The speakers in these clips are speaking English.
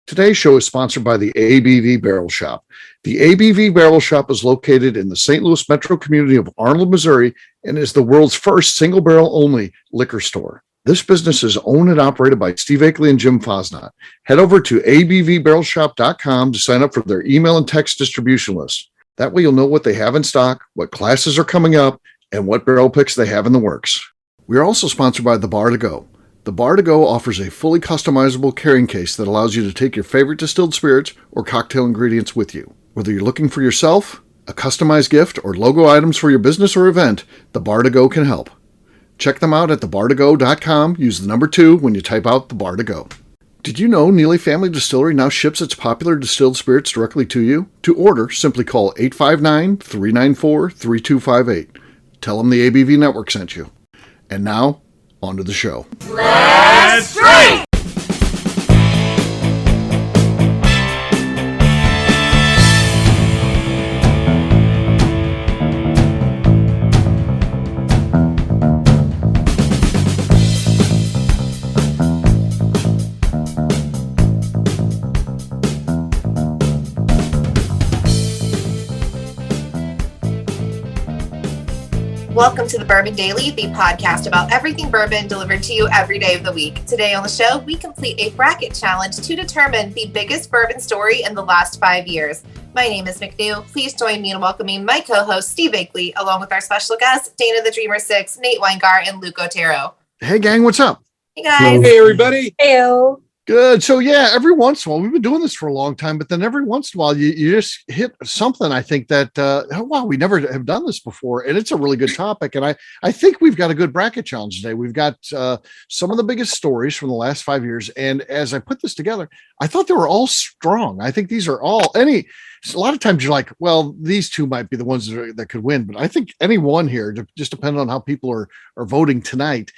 Today's show is sponsored by the ABV Barrel Shop. The ABV Barrel Shop is located in the St. Louis metro community of Arnold, Missouri, and is the world's first single barrel only liquor store. This business is owned and operated by Steve Akeley and Jim Fosnot. Head over to abvbarrelshop.com to sign up for their email and text distribution list. That way you'll know what they have in stock, what classes are coming up, and what barrel picks they have in the works. We are also sponsored by The Bar to Go. The Bar to Go offers a fully customizable carrying case that allows you to take your favorite distilled spirits or cocktail ingredients with you. Whether you're looking for yourself, a customized gift, or logo items for your business or event, The Bar to Go can help. Check them out at thebar2go.com. Use the number 2 when you type out The Bar to Go. Did you know Neely Family Distillery now ships its popular distilled spirits directly to you? To order, simply call 859-394-3258. Tell them the ABV Network sent you. And now, on to the show. Let's drink! Welcome to the Bourbon Daily, the podcast about everything bourbon delivered to you every day of the week. Today on the show, we complete a bracket challenge to determine the biggest bourbon story in the last 5 years. My name is McNew. Please join me in welcoming my co-host, Steve Akeley, along with our special guests, Dana the Dreamer 6, Nate Weingart, and Luke Otero. Hey, gang, what's up? Hey, guys. Hey, everybody. Heyo. Good. So, yeah, every once in a while, we've been doing this for a long time, but then every once in a while, you just hit something, I think, that, wow, we never have done this before, and it's a really good topic, and I think we've got a good bracket challenge today. We've got some of the biggest stories from the last 5 years, and as I put this together, I thought they were all strong. I think these are all, a lot of times you're like, well, these two might be the ones that could win, but I think any one here, just depending on how people are voting tonight,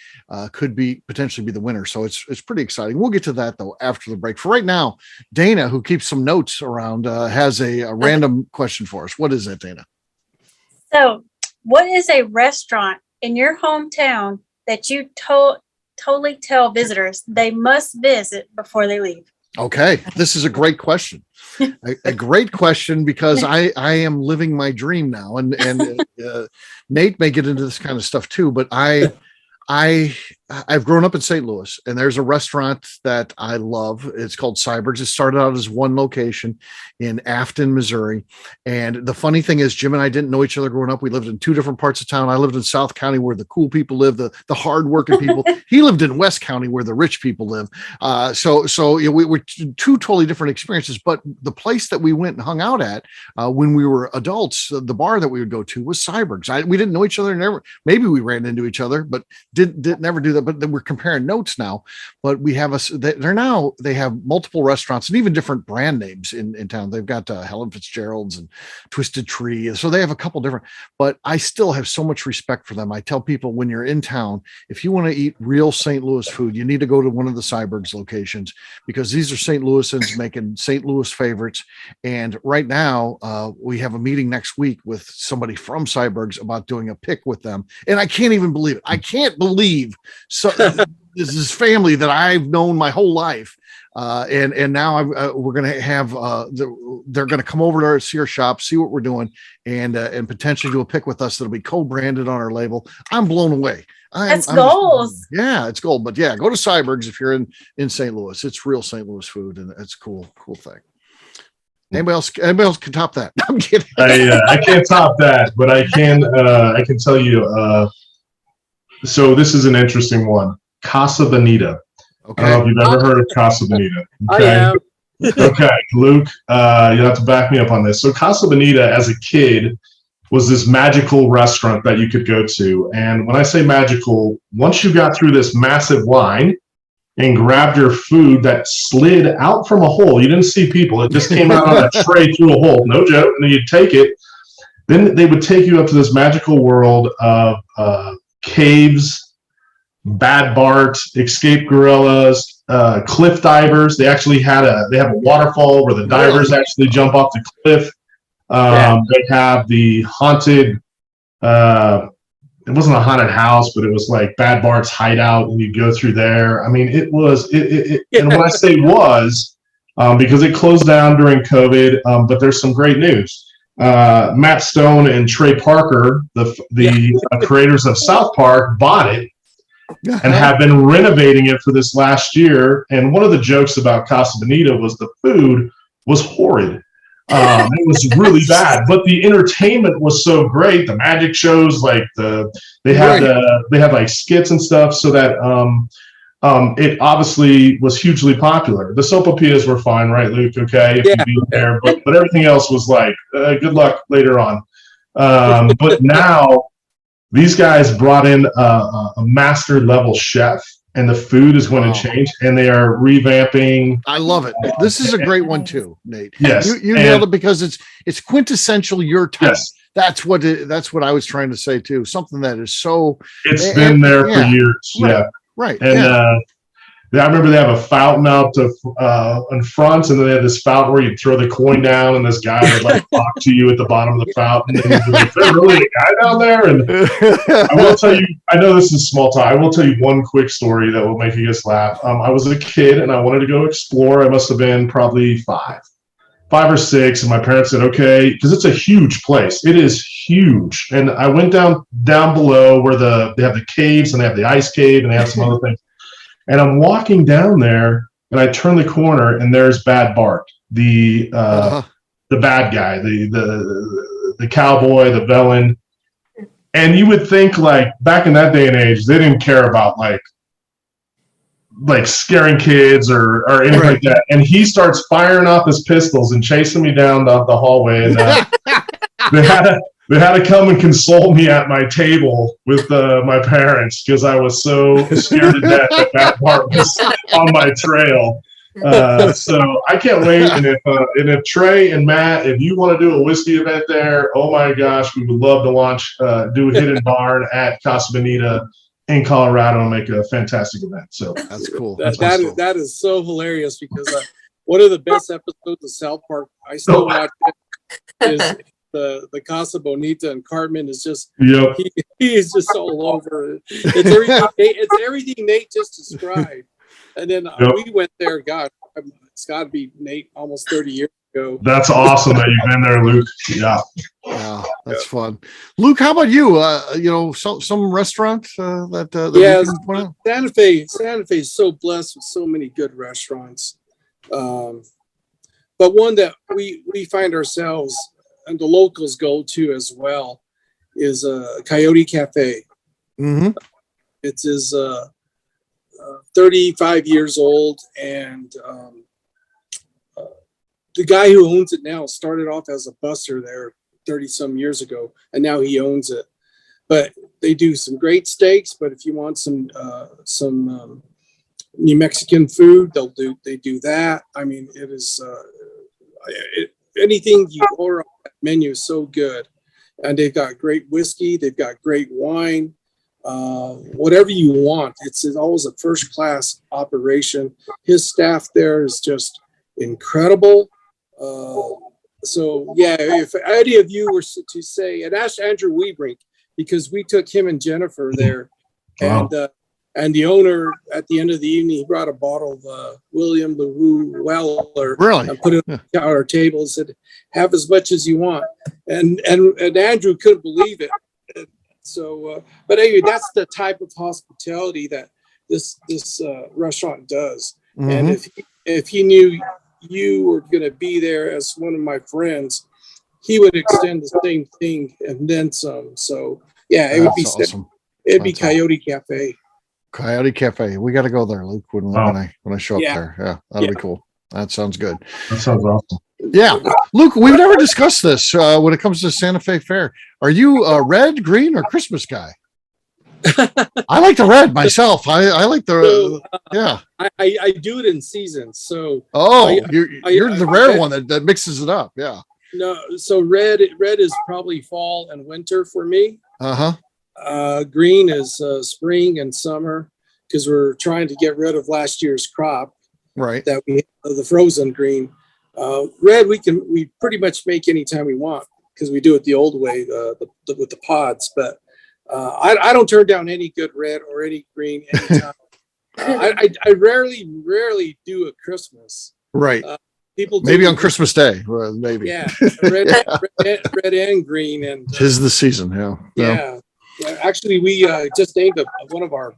could potentially be the winner. So it's pretty exciting. We'll get to that though after the break. For right now, Dana, who keeps some notes around, has a random question for us. What is that, Dana? So, what is a restaurant in your hometown that you totally tell visitors they must visit before they leave? Okay, this is a great question. A great question, because I am living my dream now, and Nate may get into this kind of stuff too, but I've grown up in St. Louis, and there's a restaurant that I love. It's called Cyberg's. It started out as one location in Afton, Missouri. And the funny thing is, Jim and I didn't know each other growing up. We lived in two different parts of town. I lived in South County, where the cool people live, the hardworking people. He lived in West County, where the rich people live. So we were two totally different experiences. But the place that we went and hung out at when we were adults, the bar that we would go to was Cyberg's. We didn't know each other. Maybe we ran into each other, but didn't never do that. But then we're comparing notes now. But we have they have multiple restaurants and even different brand names in town. They've got Helen Fitzgerald's and Twisted Tree. So they have a couple different, but I still have so much respect for them. I tell people, when you're in town, if you want to eat real St. Louis food, you need to go to one of the Cyberg's locations, because these are St. Louisans making St. Louis favorites. And right now we have a meeting next week with somebody from Cyberg's about doing a pick with them. And I can't even believe it. I can't believe this is family that I've known my whole life. And now we're going to have, they're going to come over to see our shop, see what we're doing, and potentially do a pick with us that'll be co-branded on our label. I'm blown away. That's goals. Yeah, it's gold. But yeah, go to Cyberg's if you're in St. Louis. It's real St. Louis food, and it's a cool thing. Anybody else can top that? I'm kidding. I can't top that, but I can tell you. So this is an interesting one. Casa Bonita. Okay. I don't know if you've ever heard of Casa Bonita. Okay. I am. Okay, Luke, you have to back me up on this. So Casa Bonita, as a kid, was this magical restaurant that you could go to. And when I say magical, once you got through this massive line and grabbed your food that slid out from a hole, you didn't see people. It just came out on a tray through a hole. No joke. And then you'd take it. Then they would take you up to this magical world of caves, Bad Bart, escaped gorillas, cliff divers. They actually have a waterfall where the divers actually jump off the cliff. They have the haunted, it wasn't a haunted house, but it was like Bad Bart's hideout, and you go through there. I mean, it was, and when I say was, because it closed down during COVID. But there's some great news. Matt Stone and Trey Parker, the creators of South Park, bought it and have been renovating it for this last year. And one of the jokes about Casa Bonita was the food was horrid. It was really bad, but the entertainment was so great. The magic shows, like they had like skits and stuff, so that it obviously was hugely popular. The sopapillas were fine, right, Luke? Okay, if you'd be there, but everything else was like good luck later on. But now these guys brought in a master level chef. And the food is going to change, and they are revamping. I love it. This is a great one too, Nate. Yes, you nailed it because it's quintessential your time. Yes. That's what I was trying to say too. Something that is so. It's been there for years. Right, yeah, right. And I remember they have a fountain out in front, and then they had this fountain where you'd throw the coin down, and this guy would like talk to you at the bottom of the fountain. And he'd be like, is there really a guy down there? And I will tell you, I know this is small talk. I will tell you one quick story that will make you guys laugh. I was a kid, and I wanted to go explore. I must have been probably five or six, and my parents said, okay, because it's a huge place. It is huge. And I went down below where they have the caves, and they have the ice cave, and they have some other things. And I'm walking down there, and I turn the corner, and there's Bad Bart, the bad guy, the cowboy, the villain. And you would think, like, back in that day and age, they didn't care about like scaring kids or anything like that. And he starts firing off his pistols and chasing me down the hallway. And they had to come and console me at my table with my parents because I was so scared to death that part was on my trail. So I can't wait. And if Trey and Matt, if you want to do a whiskey event there, oh my gosh, we would love to do a hidden barn at Casa Bonita in Colorado and make a fantastic event. So that's cool. That is so hilarious because one of the best episodes of South Park I still watch is the Casa Bonita, and Cartman is just he is just all over. It's everything Nate just described. And then we went there. God, it's got to be Nate almost 30 years ago. That's awesome that you've been there, Luke. Yeah, that's fun. Luke, how about you? Some restaurant that Santa Fe is so blessed with so many good restaurants, but one that we find ourselves and the locals go to as well is Coyote Cafe. Mm-hmm. It is 35 years old, and the guy who owns it now started off as a busser there 30 some years ago, and now he owns it. But they do some great steaks. But if you want some New Mexican food, they do that. I mean, it is anything you order on that menu is so good, and they've got great whiskey, they've got great wine, whatever you want. It's always a first class operation. His staff there is just incredible. So yeah, if any of you were to say, and ask Andrew Weebrink, because we took him and Jennifer there, and the owner at the end of the evening, he brought a bottle of William LaRue Weller, and put it on our table and said, "Have as much as you want." And Andrew couldn't believe it. So, but anyway, that's the type of hospitality that this restaurant does. Mm-hmm. And if he knew you were going to be there as one of my friends, he would extend the same thing and then some. So yeah, it would be awesome. It'd be Coyote Cafe. Coyote Cafe. We got to go there, Luke, when I show up there. Yeah, that'll be cool. That sounds good. That sounds awesome. Yeah, Luke, we've never discussed this when it comes to Santa Fe Fair. Are you a red, green, or Christmas guy? I like the red myself. I like the I do it in seasons. So you're the rare one that mixes it up. Yeah. No, so red is probably fall and winter for me. Green is spring and summer, because we're trying to get rid of last year's crop. Right. That we the frozen green. Red we pretty much make anytime we want, because we do it the old way, with the pods. But I don't turn down any good red or any green anytime. I rarely do a Christmas. Right. people Maybe do- on Christmas Day. Well, maybe. Yeah, red, red and green, and 'Tis the season. Yeah. yeah. Actually, we just named one of our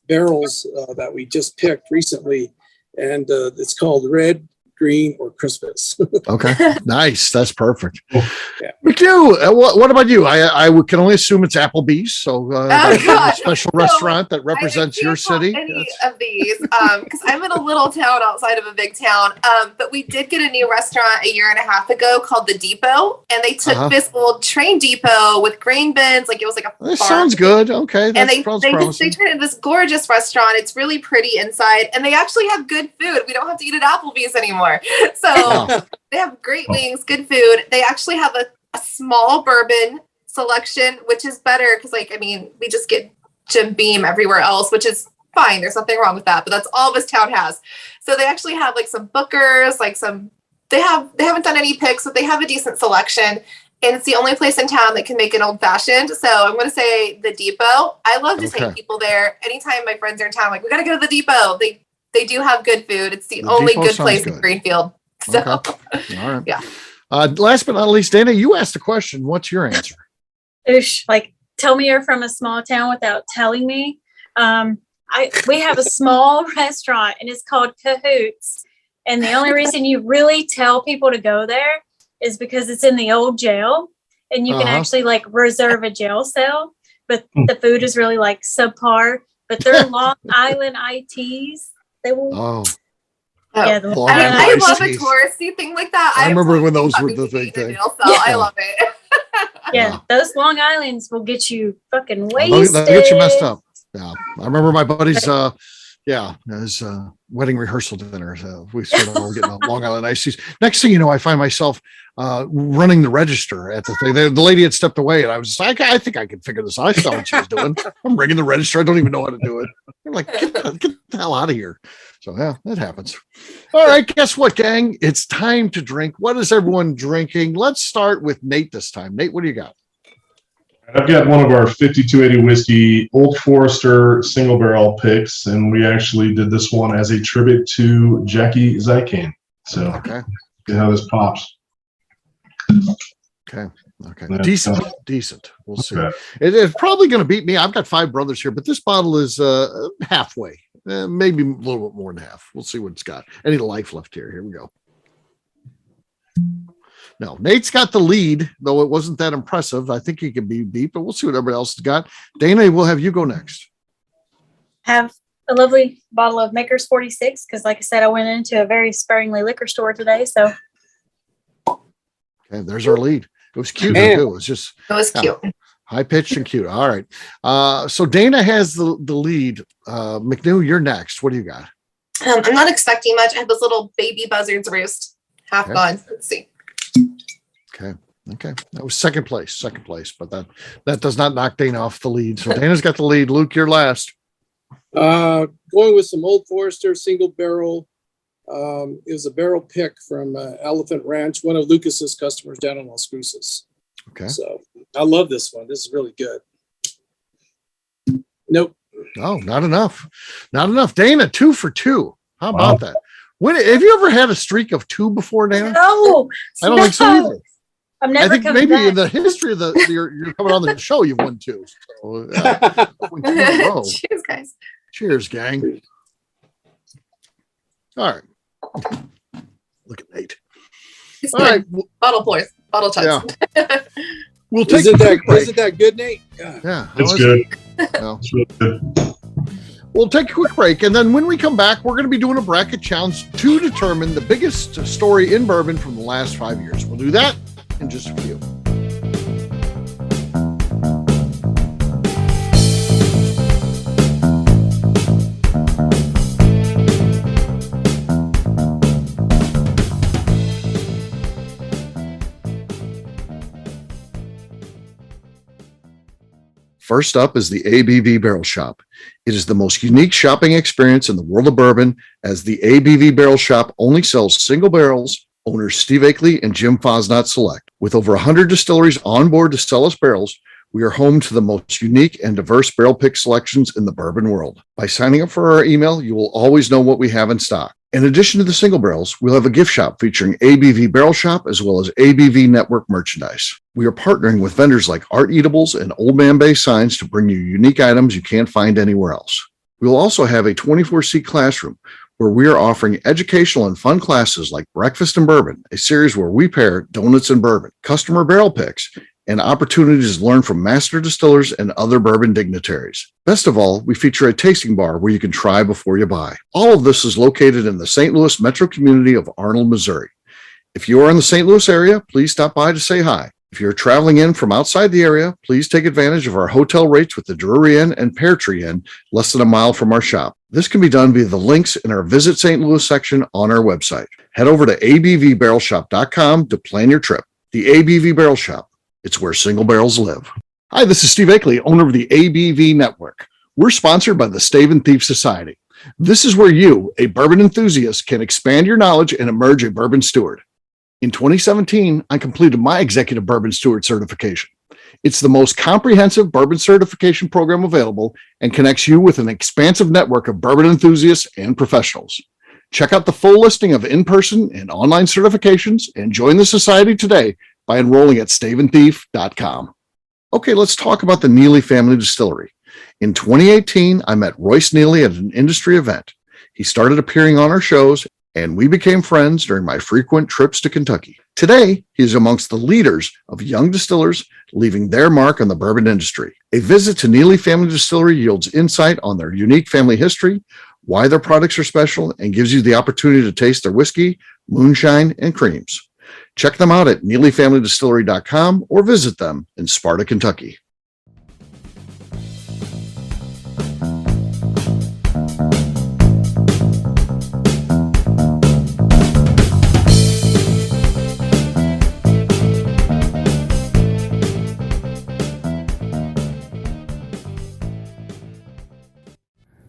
barrels that we just picked recently, and it's called Red, Green, or Christmas. Okay. Nice. That's perfect. Yeah. McNew, what about you? I can only assume it's Applebee's. So that's God. a special restaurant that represents your city. Any of these, because I'm in a little town outside of a big town. But we did get a new restaurant a year and a half ago called the Depot, and they took this old train depot with grain bins, like it was like a That farm. sounds good. Okay. That And they sounds turned promising. it into this gorgeous restaurant. It's really pretty inside, and they actually have good food. We don't have to eat at Applebee's anymore. So they have great wings, good food. They actually have a small bourbon selection, which is better because, we just get Jim Beam everywhere else, which is fine. There's nothing wrong with that, but that's all this town has. So they actually have some Bookers, they haven't done any picks, but they have a decent selection. And it's the only place in town that can make an old fashioned. So I'm going to say the Depot. I love to take people there. Anytime my friends are in town, we got to go to the Depot. They do have good food. It's the only Depot good place sounds in Greenfield. So, Okay. All right. Yeah. Last but not least, Dana, you asked a question. What's your answer? Oosh, tell me you're from a small town without telling me. We have a small restaurant and it's called Cahoots. And the only reason you really tell people to go there is because it's in the old jail and you can actually reserve a jail cell, but the food is really subpar. But their Long Island ITs, they will. Yeah, I love a touristy thing like that. I remember when those were the big thing. I love it. Yeah, those Long Islands will get you fucking They'll wasted. get you messed up. Yeah, I remember my buddy's his wedding rehearsal dinner. So we started all getting a Long Island iced teas. Next thing you know, I find myself running the register at the thing. The lady had stepped away, and I was just like, I think I can figure this out. I saw what she was doing. I'm ringing the register. I don't even know how to do it. I'm like, get the hell out of here. So yeah, that happens. All right, guess what, gang? It's time to drink. What is everyone drinking? Let's start with Nate this time. Nate, what do you got? I've got one of our 5280 whiskey Old Forester single barrel picks, and we actually did this one as a tribute to Jackie Zykan. So Okay. see how this pops. Okay. Yeah. Decent. We'll see. Okay. It's probably going to beat me. I've got 5 brothers here, but this bottle is halfway, maybe a little bit more than half. We'll see what it's got. Any life left here. Here we go. No, Nate's got the lead, though it wasn't that impressive. I think he can be beat, but we'll see what everybody else has got. Dana, we'll have you go next. Have a lovely bottle of Maker's 46 because, like I said, I went into a very sparingly liquor store today. So, Okay, there's our lead. It was cute. Man. Too. It was just It was cute. high pitched and cute. All right. So Dana has the lead. McNew, you're next. What do you got? I'm not expecting much. I have this little baby buzzard's roost, half gone. Let's see. Okay. That was second place, but that does not knock Dana off the lead. So Dana's got the lead. Luke, you're last. Going with some Old Forester single barrel. It was a barrel pick from Elephant Ranch, one of Lucas's customers down in Las Cruces. Okay. So I love this one. This is really good. Nope. No, not enough. Dana, 2 for 2. How about that? Have you ever had a streak of 2 before, Dana? no, I don't think so either. I'm I never think coming maybe back. in the history of you're coming on the show, you've won 2. So, won 2 in a row. Cheers, guys. Cheers, gang. All right. Look at Nate. All right. Bottle pours. Bottle touch. Yeah. We'll take Isn't a quick break. that good, Nate? God. Yeah. It's good. No. It's really good. We'll take a quick break, and then when we come back, we're going to be doing a bracket challenge to determine the biggest story in bourbon from the last 5 years. We'll do that in just a few. First up is the ABV Barrel Shop. It is the most unique shopping experience in the world of bourbon, as the ABV Barrel Shop only sells single barrels. Owners Steve Akeley and Jim Fosnot select. With over 100 distilleries on board to sell us barrels, we are home to the most unique and diverse barrel pick selections in the bourbon world. By signing up for our email, you will always know what we have in stock. In addition to the single barrels, we'll have a gift shop featuring ABV Barrel Shop as well as ABV Network merchandise. We are partnering with vendors like Art Eatables and Old Man Bay Signs to bring you unique items you can't find anywhere else. We will also have a 24-seat classroom where we are offering educational and fun classes like Breakfast and Bourbon, a series where we pair donuts and bourbon, customer barrel picks, and opportunities to learn from master distillers and other bourbon dignitaries. Best of all, we feature a tasting bar where you can try before you buy. All of this is located in the St. Louis metro community of Arnold, Missouri. If you are in the St. Louis area, please stop by to say hi. If you're traveling in from outside the area, please take advantage of our hotel rates with the Drury Inn and Pear Tree Inn, less than a mile from our shop. This can be done via the links in our Visit St. Louis section on our website. Head over to abvbarrelshop.com to plan your trip. The ABV Barrel Shop. It's where single barrels live. Hi, this is Steve Akeley, owner of the ABV Network. We're sponsored by the Stave and Thief Society. This is where you, a bourbon enthusiast, can expand your knowledge and emerge a bourbon steward. In 2017, I completed my Executive Bourbon Steward certification. It's the most comprehensive bourbon certification program available and connects you with an expansive network of bourbon enthusiasts and professionals. Check out the full listing of in-person and online certifications and join the society today by enrolling at staveandthief.com. Okay, let's talk about the Neely Family Distillery. In 2018, I met Royce Neely at an industry event. He started appearing on our shows, and we became friends during my frequent trips to Kentucky. Today, he is amongst the leaders of young distillers leaving their mark on the bourbon industry. A visit to Neely Family Distillery yields insight on their unique family history, why their products are special, and gives you the opportunity to taste their whiskey, moonshine, and creams. Check them out at NeelyFamilyDistillery.com or visit them in Sparta, Kentucky.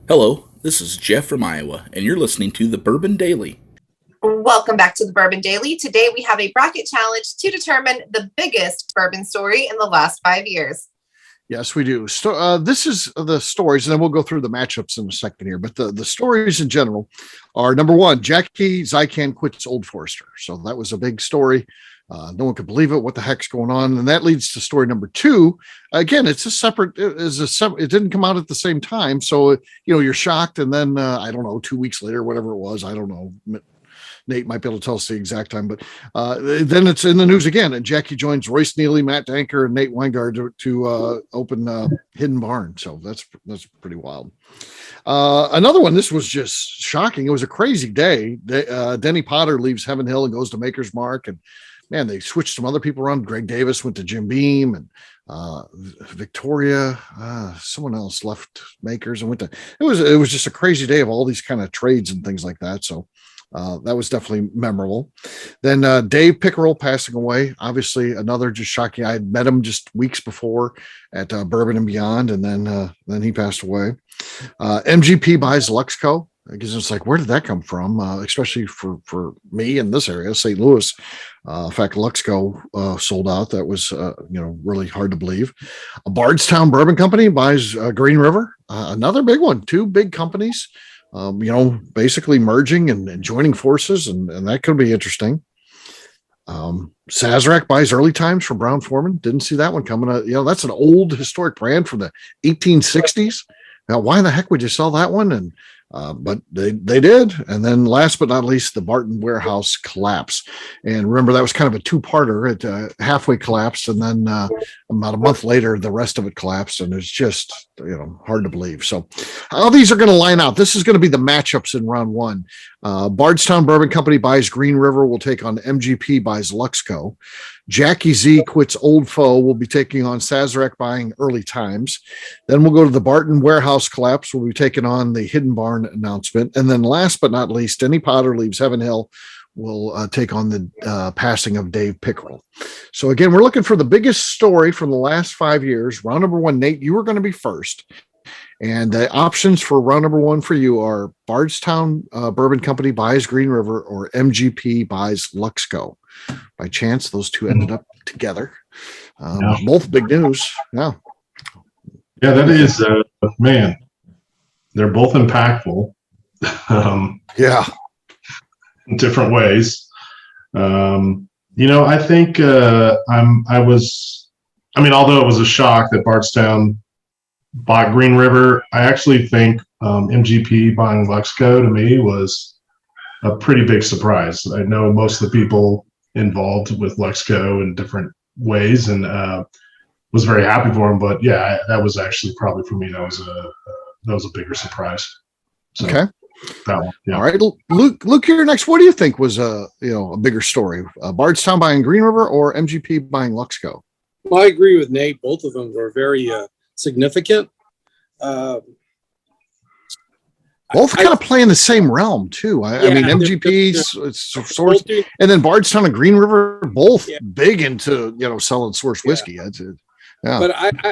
Hello, this is Jeff from Iowa, and you're listening to the Bourbon Daily. Welcome back to the Bourbon Daily. Today we have a bracket challenge to determine the biggest bourbon story in the last 5 years. Yes, we do. This is the stories, and then we'll go through the matchups in a second here. But the stories in general are, number one, Jackie Zykan quits Old Forester. So that was a big story. No one could believe it. What the heck's going on? And that leads to story number two. Again, it didn't come out at the same time. So, you're shocked. And then, I don't know, 2 weeks later, whatever it was, I don't know. Nate might be able to tell us the exact time, but then it's in the news again. And Jackie joins Royce Neely, Matt Danker, and Nate Weingard to open Hidden Barn. So that's pretty wild. Another one, this was just shocking. It was a crazy day. Denny Potter leaves Heaven Hill and goes to Maker's Mark. And man, they switched some other people around. Greg Davis went to Jim Beam, and Victoria, someone else left Makers and went to, it was just a crazy day of all these kind of trades and things like that. So that was definitely memorable. Then Dave Pickerel passing away. Obviously, another just shocking. I had met him just weeks before at Bourbon and Beyond, and then he passed away. MGP buys Luxco. I guess it's like, where did that come from? Especially for me in this area, St. Louis. In fact, Luxco sold out. That was really hard to believe. A Bardstown Bourbon Company buys Green River. Another big one. Two big companies. Basically merging and joining forces, and that could be interesting. Sazerac buys Early Times from Brown Forman. Didn't see that one coming. That's an old historic brand from the 1860s. Now, why the heck would you sell that one? And but they did. And then last but not least, the Barton Warehouse collapse. And remember, that was kind of a two-parter. It halfway collapsed, and then about a month later, the rest of it collapsed. And it's just, hard to believe. So how these are going to line out. This is going to be the matchups in round one. Bardstown Bourbon Company buys Green River. Will take on MGP buys Luxco. Jackie Z quits Old Foe. Will be taking on Sazerac buying Early Times. Then we'll go to the Barton Warehouse collapse. We'll be taking on the Hidden Barn announcement. And then last but not least, Denny Potter leaves Heaven Hill. Will take on the passing of Dave Pickerel. So again, we're looking for the biggest story from the last 5 years. Round number one, Nate, you were going to be first. And the options for round number one for you are Bardstown Bourbon Company buys Green River or MGP buys Luxco. By chance, those two ended up together. Both big news. Yeah, that is, man, they're both impactful. Yeah. in different ways. I think although it was a shock that Bardstown bought Green River, I actually think MGP buying Luxco to me was a pretty big surprise. I know most of the people involved with Luxco in different ways, and was very happy for him. But yeah, that was actually probably for me that was a bigger surprise. So, okay. That one, yeah. All right, Luke, you're next. What do you think was a bigger story? Bardstown buying Green River or MGP buying Luxco? Well, I agree with Nate. Both of them were very significant. Both kind of play in the same realm too. I mean, MGP's source, and then Bardstown and Green River both big into selling source whiskey. That's it. Yeah. But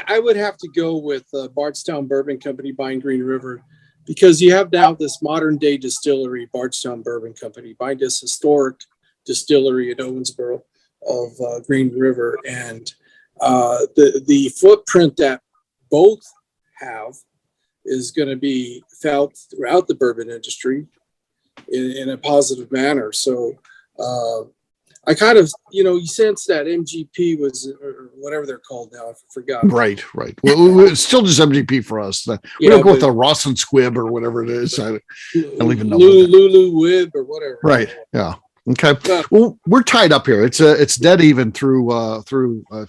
I would have to go with Bardstown Bourbon Company buying Green River, because you have now this modern day distillery, Bardstown Bourbon Company, buying this historic distillery at Owensboro of Green River, and the footprint that both have is going to be felt throughout the bourbon industry in a positive manner. So I kind of, you sense that MGP was, or whatever they're called now, I forgot. Right. Well, it's still just MGP for us. We don't go with the Ross and Squibb or whatever it is. I don't even know. Lulu Wib or whatever. Right. Yeah. Okay. Well, we're tied up here. It's dead even through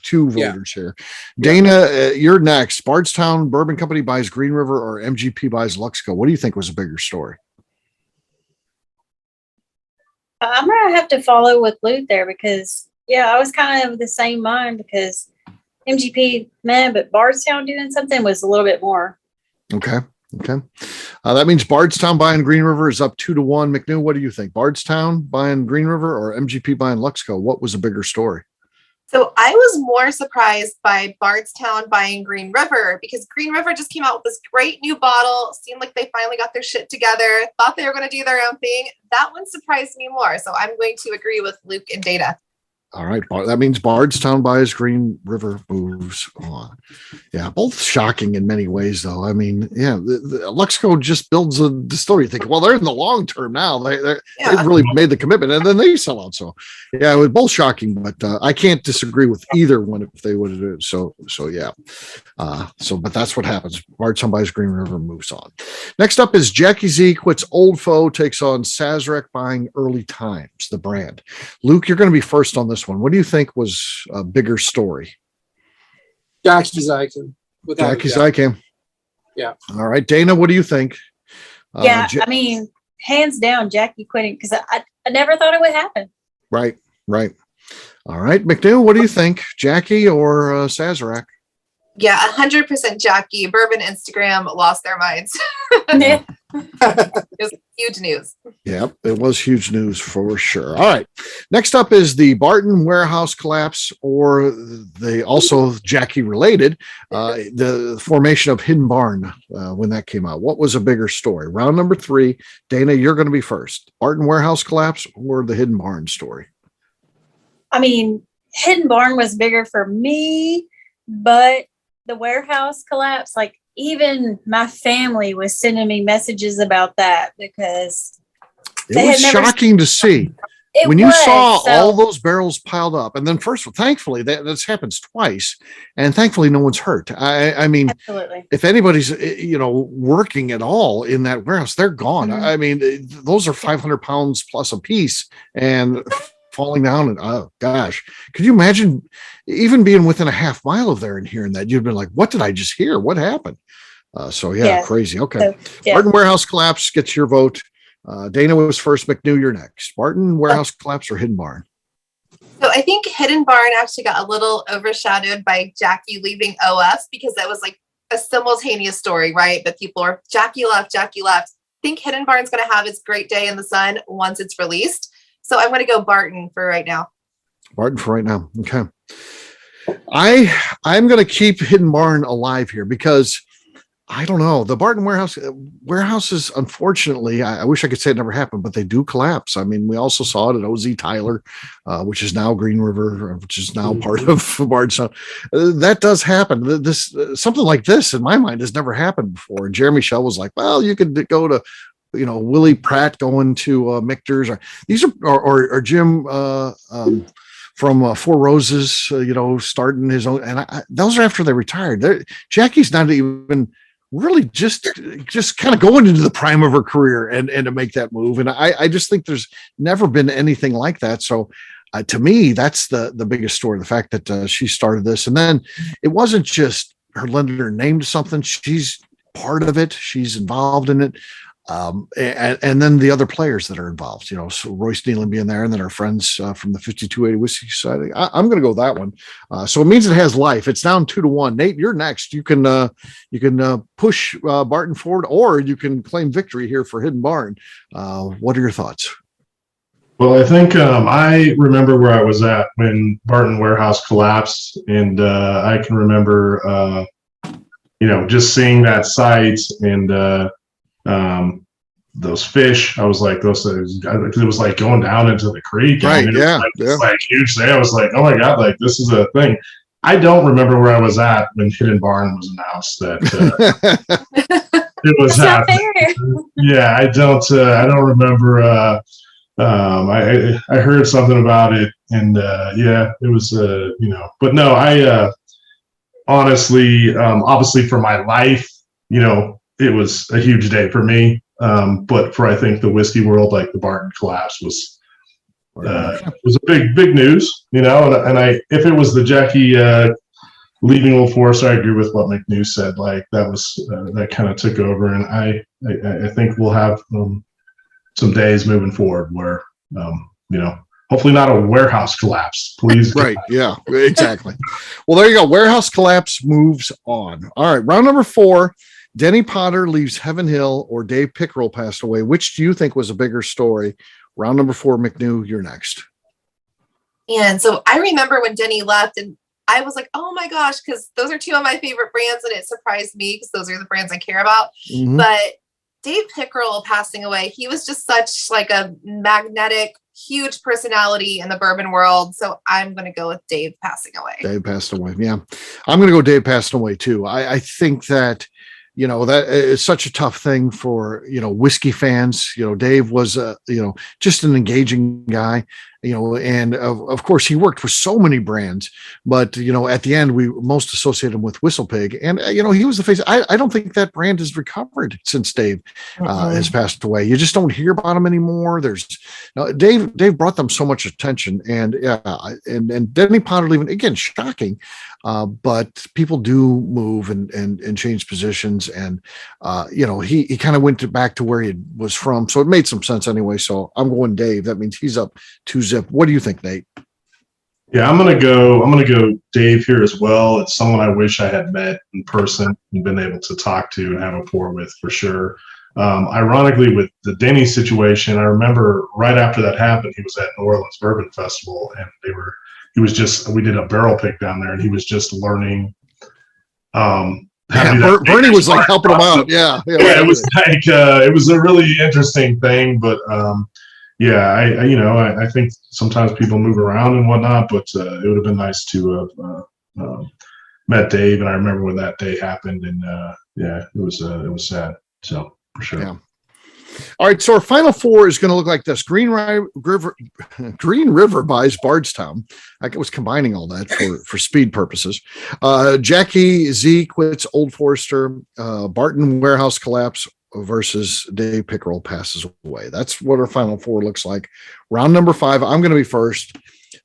two voters here. Dana, you're next. Bardstown Bourbon Company buys Green River or MGP buys Luxco. What do you think was a bigger story? I'm going to have to follow with Luke there, because, I was kind of the same mind, because MGP, but Bardstown doing something was a little bit more. Okay. That means Bardstown buying Green River is up 2-1. McNew, what do you think? Bardstown buying Green River or MGP buying Luxco? What was a bigger story? So I was more surprised by Bardstown buying Green River, because Green River just came out with this great new bottle. Seemed like they finally got their shit together, thought they were going to do their own thing. That one surprised me more. So I'm going to agree with Luke and Data. All right. That means Bardstown buys Green River, moves on. Yeah. Both shocking in many ways, though. I mean, the Luxco just builds a distillery. You think, well, they're in the long term now. They've really made the commitment, and then they sell out. So, it was both shocking, but I can't disagree with either one if they would have done it. So, yeah. But that's what happens. Bardstown buys Green River, moves on. Next up is Jackie Z quits Old Foe, takes on Sazerac buying Early Times, the brand. Luke, you're going to be first on this one. What do you think was a bigger story? Jackie Zykan. Jackie Zykan. Yeah. All right. Dana, what do you think? I mean, hands down, Jackie quitting, because I never thought it would happen. Right. All right. McNew, what do you think? Jackie or Sazerac? Yeah, 100% Jackie. Bourbon Instagram lost their minds. It was huge news. Yep, it was huge news for sure. All right. Next up is the Barton warehouse collapse, or they also Jackie related, the formation of Hidden Barn when that came out. What was a bigger story? Round number 3. Dana, you're going to be first. Barton warehouse collapse or the Hidden Barn story? I mean, Hidden Barn was bigger for me, but the warehouse collapse, like, even my family was sending me messages about that, because it was shocking to see when you saw all those barrels piled up. And then thankfully that's happens twice, and thankfully no one's hurt. I mean, absolutely. If anybody's working at all in that warehouse, they're gone. Mm-hmm. I mean, those are 500 pounds plus a piece and falling down. And oh gosh, could you imagine even being within a half mile of there and hearing that? You'd been like, what did I just hear? What happened? Crazy. Okay. So, Barton warehouse collapse gets your vote. Dana was first. McNew, you're next. Barton warehouse collapse or Hidden Barn? So I think Hidden Barn actually got a little overshadowed by Jackie leaving OF, because that was like a simultaneous story, right? But people are Jackie left. I think Hidden Barn's going to have its great day in the sun once it's released. So I'm going to go Barton for right now. Barton for right now. Okay. I'm going to keep Hidden Barn alive here, because I don't know. The Barton warehouses, unfortunately, I wish I could say it never happened, but they do collapse. I mean, we also saw it at OZ Tyler, which is now Green River, which is now part of Bardstown. That does happen. Something like this, in my mind, has never happened before. And Jeremy Shell was like, well, you could go to Willie Pratt going to Michter's, or Jim from Four Roses, starting his own. And those are after they retired. Jackie's not even really just kind of going into the prime of her career and to make that move. And I just think there's never been anything like that. So to me, that's the biggest story, the fact that she started this. And then it wasn't just her lending her name to something. She's part of it. She's involved in it. And then the other players that are involved, so Royce Nealon being there, and then our friends from the 5280 Whiskey Society. I'm going to go that one. So it means it has life. It's down 2-1. Nate, you're next. You can push Barton forward, or you can claim victory here for Hidden Barn. What are your thoughts? Well, I think I remember where I was at when Barton Warehouse collapsed, and I can remember, just seeing that site and those fish. I was like, it was like going down into the creek. Right. It's like huge thing. I was like, oh my God, like this is a thing. I don't remember where I was at when Hidden Barn was announced that it was happening. Yeah, I don't remember. I heard something about it, and it was but no, I honestly, obviously for my life, it was a huge day for me. But for, I think, the whiskey world, like the Barton collapse was a big news, and if it was the Jackie leaving Old Forester, I agree with what McNew said. Like that was that kind of took over, and I think we'll have some days moving forward where hopefully not a warehouse collapse, please. Right. Yeah, exactly. Well, there you go. Warehouse collapse moves on. All right. Round number 4. Denny Potter leaves Heaven Hill, or Dave Pickerel passed away. Which do you think was a bigger story? Round number 4, McNew, you're next. And so I remember when Denny left, and I was like, oh my gosh, because those are 2 of my favorite brands, and it surprised me because those are the brands I care about. Mm-hmm. But Dave Pickerel passing away, he was just such like a magnetic, huge personality in the bourbon world. So I'm going to go with Dave passing away. Dave passed away. Yeah. I'm going to go Dave passing away too. I think that, that is such a tough thing for, whiskey fans. Dave was, just an engaging guy, and of course he worked for so many brands, but, at the end we most associate him with Whistle Pig, and, he was the face. I don't think that brand has recovered since Dave has passed away. You just don't hear about him anymore. Dave brought them so much attention, and and Denny Potter leaving, again, shocking. But people do move and change positions, and he kind of went back to where he was from, so it made some sense anyway. So I'm going Dave. That means he's up 2-0. What do you think, Nate? Yeah, I'm gonna go Dave here as well. It's someone I wish I had met in person and been able to talk to and have a pour with for sure. Ironically, with the Denny situation, I remember right after that happened, he was at New Orleans Bourbon Festival, and we did a barrel pick down there, and he was just learning. Bernie was like helping him out. Yeah, it was like it was a really interesting thing, but I think sometimes people move around and whatnot, but it would have been nice to have met Dave. And I remember when that day happened, and it was sad. So for sure. Yeah. All right, so our final 4 is going to look like this. Green River buys Bardstown. I was combining all that for speed purposes. Jackie Z quits Old Forester. Barton Warehouse collapse versus Dave Pickerel passes away. That's what our final 4 looks like. Round number 5, I'm going to be first.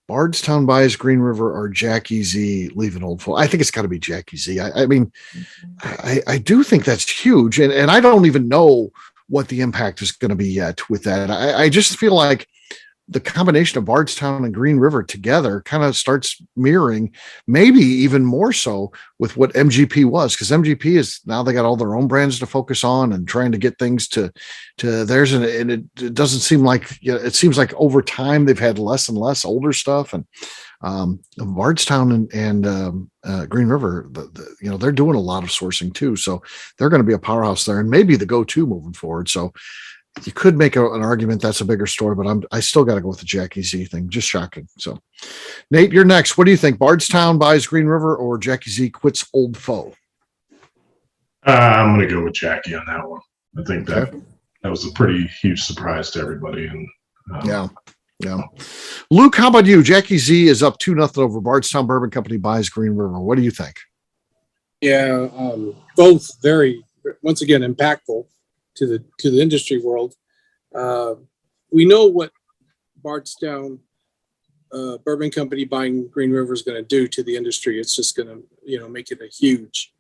Bardstown buys Green River, or Jackie Z leaving Old Forester. I think it's got to be Jackie Z. I mean, I do think that's huge, and I don't even know what the impact is going to be yet with that. I just feel like the combination of Bardstown and Green River together kind of starts mirroring, maybe even more so, with what MGP was, because MGP is now, they got all their own brands to focus on and trying to get things to theirs, and it doesn't seem like, it seems like over time they've had less and less older stuff, and Bardstown and Green River, they're doing a lot of sourcing too, so they're going to be a powerhouse there, and maybe the go-to moving forward. So you could make an argument that's a bigger story, but I still got to go with the Jackie Z thing. Just shocking. So, Nate, you're next. What do you think? Bardstown buys Green River, or Jackie Z quits Old Foe? I'm going to go with Jackie on that one. I think that that was a pretty huge surprise to everybody. And yeah. Luke, how about you? Jackie Z is up 2-0 over Bardstown Bourbon Company buys Green River. What do you think? Yeah, both very, once again, impactful to the industry world. We know what Bardstown Bourbon Company buying Green River is going to do to the industry. It's just going to, make it a huge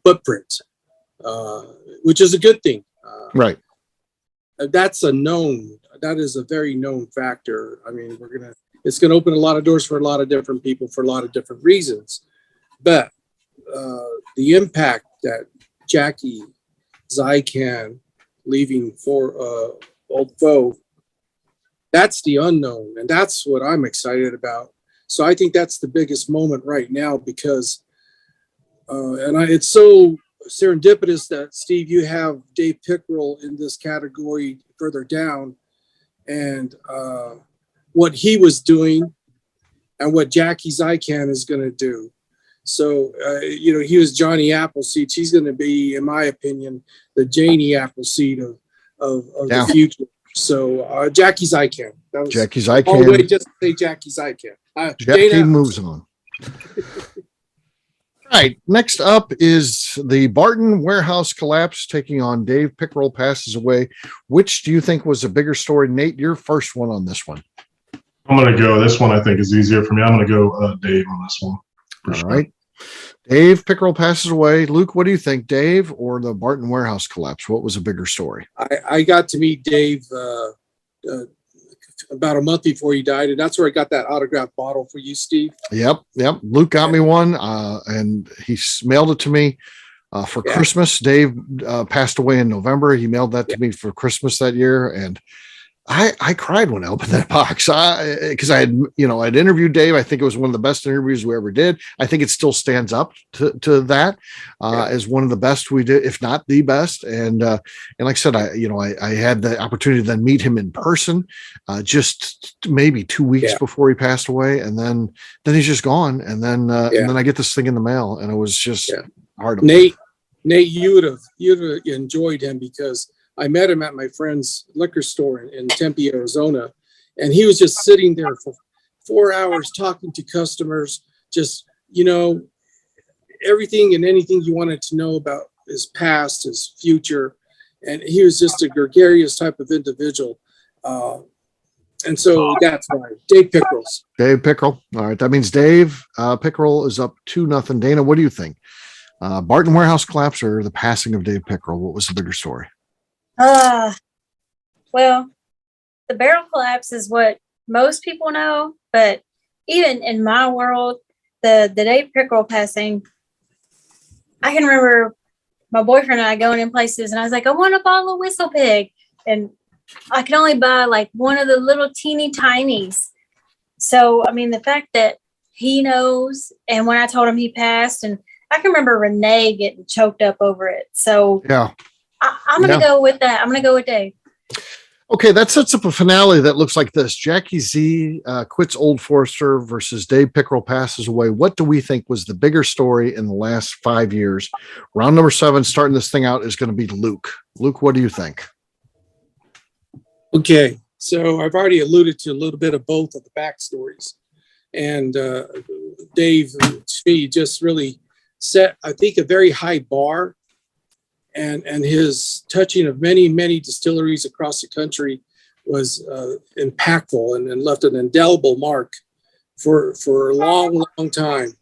footprint, which is a good thing. Right. That's a known. That is a very known factor. I mean, it's going to open a lot of doors for a lot of different people for a lot of different reasons. But the impact that Jackie Zykan leaving for Old Foe, that's the unknown, and that's what I'm excited about. So I think that's the biggest moment right now because, it's so serendipitous that, Steve, you have Dave Pickerel in this category further down, and what he was doing and what Jackie Zykan is going to do. So, he was Johnny Appleseed. She's going to be, in my opinion, the Janie Appleseed of the future. So, Jackie Zykan. Jackie Zykan. All the way just to say Jackie Zykan. Jackie Dana moves on. All right. Next up is the Barton warehouse collapse taking on Dave Pickerel passes away. Which do you think was a bigger story? Nate, your first one on this one. I'm going to go. This one I think is easier for me. I'm going to go Dave on this one. All right. Dave Pickerel passes away. Luke, what do you think, Dave or the Barton warehouse collapse? What was a bigger story? I got to meet Dave about a month before he died, and that's where I got that autographed bottle for you, Steve. Yep. Luke got me one, and he mailed it to me for Christmas. Dave passed away in November. He mailed that to me for Christmas that year, and I cried when I opened that box because I'd interviewed Dave. I think it was one of the best interviews we ever did. I think it still stands up to that as one of the best we did, if not the best. And like I said, I had the opportunity to then meet him in person just maybe 2 weeks before he passed away, and then he's just gone. And then I get this thing in the mail, and it was just hard. Nate, you would have enjoyed him because I met him at my friend's liquor store in Tempe, Arizona, and he was just sitting there for 4 hours talking to customers, just, everything and anything you wanted to know about his past, his future. And he was just a gregarious type of individual. And so that's why. Dave Pickerel. Dave Pickerel. All right. That means Dave Pickerel is up 2-0. Dana, what do you think? Barton warehouse collapse or the passing of Dave Pickerel? What was the bigger story? Well, the barrel collapse is what most people know, but even in my world, the Dave Pickerel passing, I can remember my boyfriend and I going in places, and I was like, I want a bottle of Whistle Pig, and I could only buy like one of the little teeny tinies. So, I mean, the fact that he knows, and when I told him he passed, and I can remember Renee getting choked up over it. So, yeah. I'm going to go with that. I'm going to go with Dave. Okay, that sets up a finale that looks like this. Jackie Z quits Old Forester versus Dave Pickerel passes away. What do we think was the bigger story in the last 5 years? Round number 7, starting this thing out, is going to be Luke. Luke, what do you think? Okay, so I've already alluded to a little bit of both of the backstories. And Dave, he just really set, I think, a very high bar. And his touching of many, many distilleries across the country was impactful and left an indelible mark for a long, long time.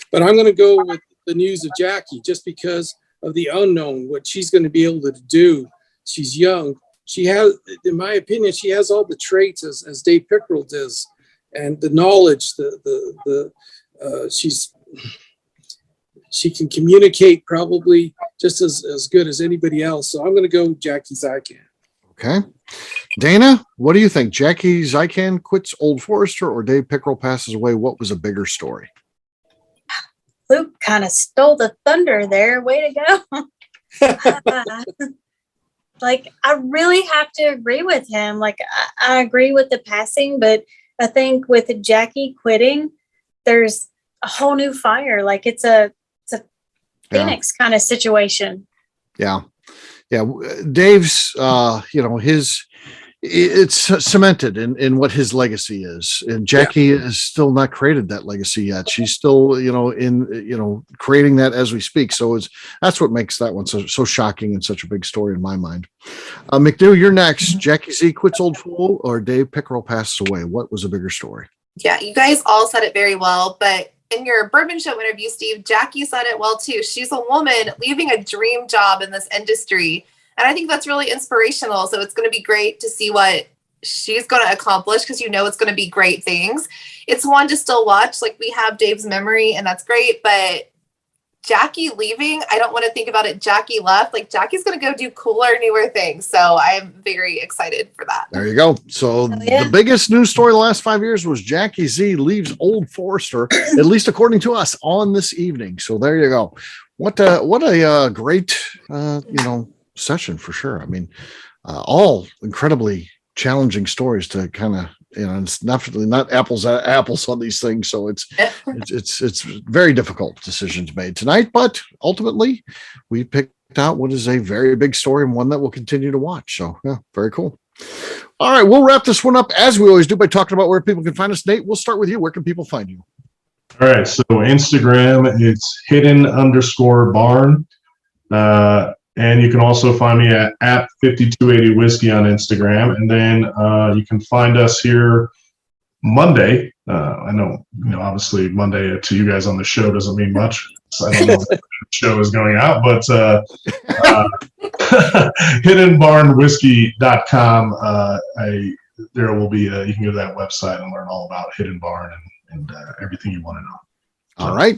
But I'm going to go with the news of Jackie just because of the unknown, what she's going to be able to do. She's young. She has, in my opinion, she has all the traits as Dave Pickerel does, and the knowledge, she can communicate probably just as good as anybody else. So I'm going to go Jackie Zykan. Okay. Dana, what do you think? Jackie Zykan quits Old Forester or Dave Pickerel passes away? What was a bigger story? Luke kind of stole the thunder there. Way to go. I really have to agree with him. I agree with the passing, but I think with Jackie quitting, there's a whole new fire. It's a Phoenix kind of situation. Yeah. Yeah, Dave's, it's cemented in what his legacy is, and Jackie has still not created that legacy yet. She's still, creating that as we speak. So that's what makes that one so shocking and such a big story in my mind. McNew, you're next. Jackie Z quits Old Fool, or Dave Pickerel passes away. What was a bigger story? Yeah, you guys all said it very well, but in your Bourbon Show interview, Steve, Jackie said it well too. She's a woman leaving a dream job in this industry. And I think that's really inspirational. So it's going to be great to see what she's going to accomplish, because it's going to be great things. It's one to still watch. Like, we have Dave's memory, and that's great. But Jackie leaving, I don't want to think about it. Jackie left. Like, Jackie's going to go do cooler, newer things. So I'm very excited for that. There you go. So the biggest news story the last 5 years was Jackie Z leaves Old Forester, at least according to us, on this evening. So there you go. What a great, session for sure. I mean, all incredibly challenging stories to kind of, it's definitely not apples on these things. So it's very difficult decisions made tonight, but ultimately we picked out what is a very big story and one that we'll continue to watch. So yeah, very cool. All right, we'll wrap this one up as we always do by talking about where people can find us. Nate, we'll start with you. Where can people find you? All right, so Instagram, it's hidden_barn. And you can also find me at 5280 Whiskey on Instagram. And then you can find us here Monday. I know, obviously Monday to you guys on the show doesn't mean much. So I don't know if the show is going out, but hiddenbarnwhiskey.com. There will be, you can go to that website and learn all about Hidden Barn and everything you want to know. So, all right.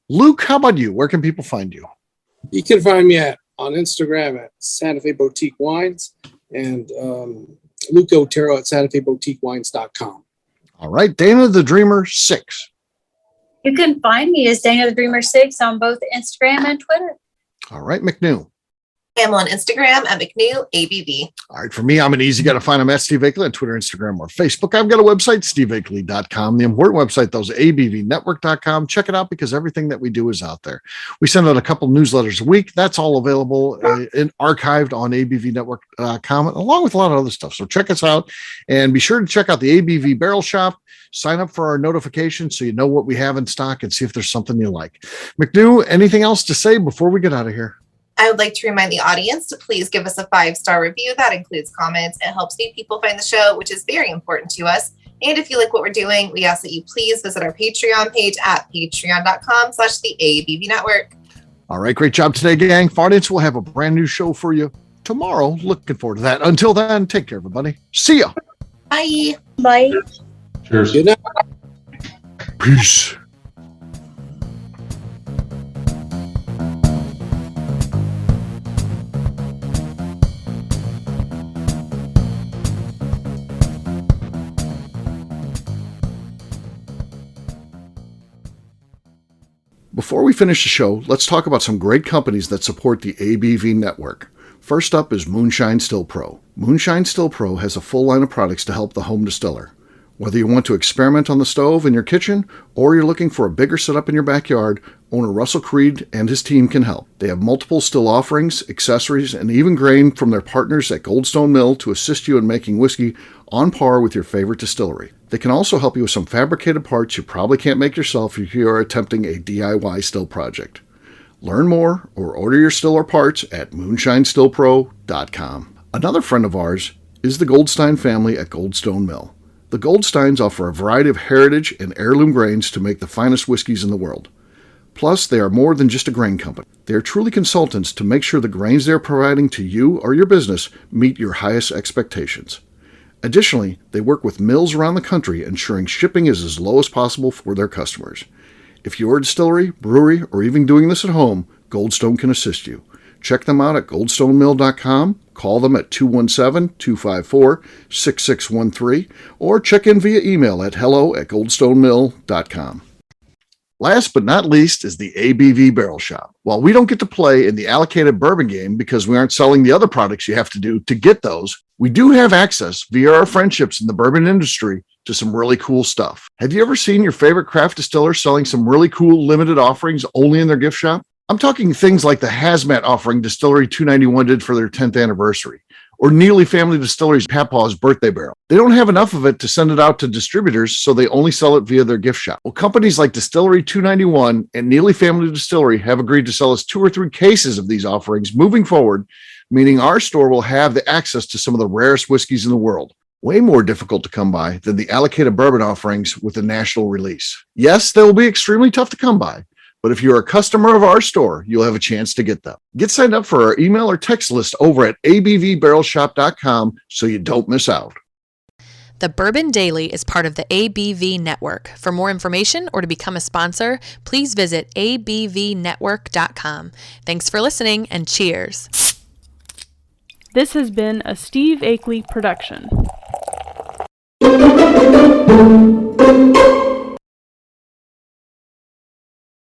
Luke, how about you? Where can people find you? You can find me on Instagram at Santa Fe Boutique Wines, and Luke Otero at SantaFeBoutiqueWines.com. All right. Dana the Dreamer 6. You can find me as Dana the Dreamer 6 on both Instagram and Twitter. All right. McNew. I'm on Instagram at McNew ABV. All right. For me, I'm an easy guy to find. I'm at Steve Akeley on Twitter, Instagram, or Facebook. I've got a website, steveakeley.com. The important website, though, is abvnetwork.com. Check it out, because everything that we do is out there. We send out a couple newsletters a week. That's all available and archived on abvnetwork.com, along with a lot of other stuff. So check us out, and be sure to check out the ABV Barrel Shop. Sign up for our notifications so you know what we have in stock and see if there's something you like. McNew, anything else to say before we get out of here? I would like to remind the audience to please give us a 5-star review. That includes comments. It helps new people find the show, which is very important to us. And if you like what we're doing, we ask that you please visit our Patreon page at patreon.com/the ABV Network. All right. Great job today, gang. Audience, we'll have a brand new show for you tomorrow. Looking forward to that. Until then, take care, everybody. See ya. Bye. Bye. Cheers. Good night. Peace. Before we finish the show, let's talk about some great companies that support the ABV network. First up is Moonshine Still Pro. Moonshine Still Pro has a full line of products to help the home distiller. Whether you want to experiment on the stove in your kitchen, or you're looking for a bigger setup in your backyard, owner Russell Creed and his team can help. They have multiple still offerings, accessories, and even grain from their partners at Goldstone Mill to assist you in making whiskey on par with your favorite distillery. They can also help you with some fabricated parts you probably can't make yourself if you are attempting a DIY still project. Learn more or order your still or parts at moonshinestillpro.com. Another friend of ours is the Goldstein family at Goldstone Mill. The Goldsteins offer a variety of heritage and heirloom grains to make the finest whiskeys in the world. Plus, they are more than just a grain company. They are truly consultants to make sure the grains they are providing to you or your business meet your highest expectations. Additionally, they work with mills around the country, ensuring shipping is as low as possible for their customers. If you're a distillery, brewery, or even doing this at home, Goldstone can assist you. Check them out at goldstonemill.com, call them at 217-254-6613, or check in via email at hello@goldstonemill.com. Last but not least is the ABV Barrel Shop. While we don't get to play in the allocated bourbon game because we aren't selling the other products you have to do to get those, we do have access via our friendships in the bourbon industry to some really cool stuff. Have you ever seen your favorite craft distiller selling some really cool limited offerings only in their gift shop? I'm talking things like the hazmat offering Distillery 291 did for their 10th anniversary, or Neely Family Distillery's Papaw's birthday barrel. They don't have enough of it to send it out to distributors, so they only sell it via their gift shop. Well, companies like Distillery 291 and Neely Family Distillery have agreed to sell us 2 or 3 cases of these offerings moving forward, meaning our store will have the access to some of the rarest whiskeys in the world. Way more difficult to come by than the allocated bourbon offerings with the national release. Yes, they will be extremely tough to come by, but if you're a customer of our store, you'll have a chance to get them. Get signed up for our email or text list over at abvbarrelshop.com so you don't miss out. The Bourbon Daily is part of the ABV Network. For more information or to become a sponsor, please visit abvnetwork.com. Thanks for listening and cheers. This has been a Steve Akeley production.